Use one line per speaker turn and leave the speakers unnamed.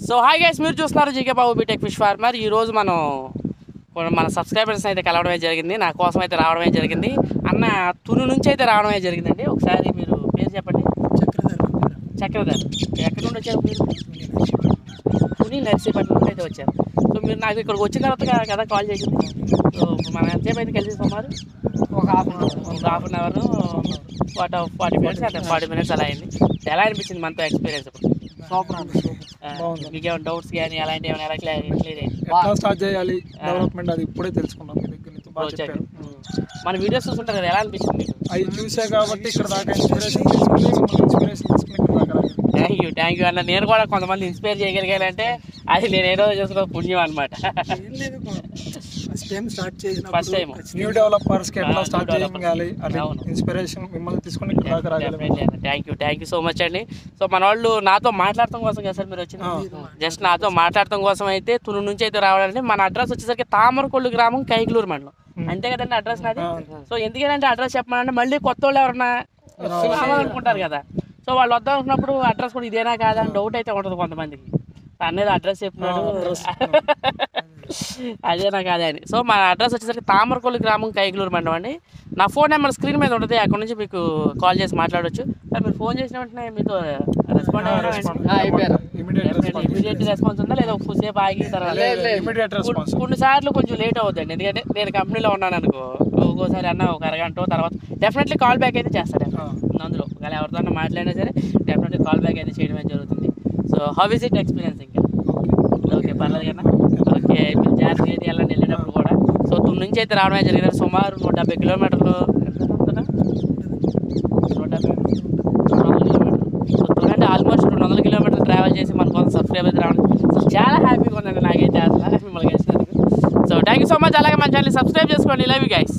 So hi guys, మీరు చూస్తున్నారు GK బాబు BTech fish farmer. ఈరోజు మన సబ్స్క్రైబర్స్ అయితే కలవడమే జరిగింది, నా కోసం అయితే రావడమే జరిగింది. అన్న తుని నుంచి అయితే రావడమే జరిగిందండి. ఒకసారి మీరు పేరు చెప్పండి. చక్రధర్. ఎక్కడి నుండి వచ్చారు మీరు? తుని నర్సీపట్నం నుండి అయితే వచ్చారు. సో మీరు నాకు ఇక్కడికి వచ్చిన తర్వాత కదా కాల్ చేసింది. సో మనం ఎంతసేపు అయితే కలిసి సుమారు ఒక హాఫ్ అన్ అవర్ 40 మినిట్స్ అంటే 40 మినిట్స్ అలా అయింది. ఎలా అనిపించింది మనతో ఎక్స్పీరియన్స్? మీకు ఏమైనా డౌట్స్ కానీ అలాంటి ఏమైనా ఎలా క్లియర్
ఎట్లా స్టార్ట్ చేయాలి డెవలప్మెంట్ అది ఇప్పుడే తెలుసుకున్నాం. మీ దగ్గర నుంచి బాగా చెప్పారు.
మన వీడియోస్ చూస్తుంటారు కదా, ఎలా అనిపించింది?
అవి చూసా కాబట్టి ఇక్కడ దాకా ఇన్స్పిరేషన్ తీసుకుని
థ్యాంక్ యూ అన్న. నేను కూడా కొంతమంది ఇన్స్పైర్ చేయగలిగానంటే అది నేను ఏదో చేసుకున్న పుణ్యం అనమాట. ఫస్ట్ టైం
న్యూ డెవలపర్స్ కి ఎట్లా స్టార్ట్ చేయాలి అది ఇన్స్పిరేషన్ మిమ్మల్ని తీసుకుని ఇక్కడ దాకా రాగలిగాను.
థ్యాంక్ యూ సో మచ్ అండి. సో మన వాళ్ళు నాతో మాట్లాడటం కోసం కదా సార్ మీరు వచ్చింది? జస్ట్ నాతో మాట్లాడటం కోసం అయితే తుని నుంచి అయితే రావాలంటే మన అడ్రస్ వచ్చేసరికి తామరకొల్లు గ్రామం, కైకలూరు మండలం. అంతే కదండి అడ్రస్ నాది. సో ఎందుకంటే అడ్రస్ చెప్పాలంటే మళ్ళీ కొత్త వాళ్ళు ఎవరన్నా రావాలనుకుంటారు కదా. సో వాళ్ళు వద్దాం అనుకున్నప్పుడు అడ్రస్ కూడా ఇదేనా కాదా అని డౌట్ అయితే ఉంటుంది కొంతమందికి. అనేది అడ్రస్ చెప్పినాడు అదేనా కాదా అని. సో మన అడ్రస్ వచ్చేసరికి తామరకొల్లు గ్రామం, కైకలూరు మండలం అండి. నా ఫోన్ నెంబర్ స్క్రీన్ మీద ఉంటుంది, అక్కడ నుంచి మీకు కాల్ చేసి మాట్లాడవచ్చు. మీరు ఫోన్ చేసిన వెంటనే మీతో రెస్పాండ్ ఇమీడియట్ రెస్పాన్స్ ఉందా లేదా కొద్దిసేపు ఆగి తర్వాత? కొన్నిసార్లు కొంచెం లేట్ అవుతుందండి, ఎందుకంటే నేను కంపెనీలో ఉన్నాను అనుకో, ఒక్కోసారి అన్న ఒక అరగంట తర్వాత డెఫినెట్లీ కాల్ బ్యాక్ అయితే చేస్తాడు. అందులో ఒకవేళ ఎవరితో మాట్లాడినా సరే డెఫినెట్లీ కాల్ బ్యాక్ అయితే చేయడమే జరుగుతుంది. So how is it experience? ఇంకా ఓకే, పర్లేదు కదా. ఓకే, మీరు జాగ్రత్తగా అయితే వెళ్ళండి వెళ్ళేటప్పుడు కూడా. సో తుని నుంచి అయితే రావడమే జరిగింది. సుమారు 170 కిలోమీటర్లు, 170 కిలోమీటర్లు. సో తుని అంటే ఆల్మోస్ట్ 200 కిలోమీటర్లు ట్రావెల్ చేసి మన కోసం సబ్స్క్రైబ్ అయితే రావడం సో చాలా హ్యాపీగా ఉందండి నాకైతే అసలు మిమ్మల్ని కలిసినందుకు. So thank you so much. అలాగే మన ఛానల్ సబ్స్క్రైబ్ చేసుకోండి. Love you guys.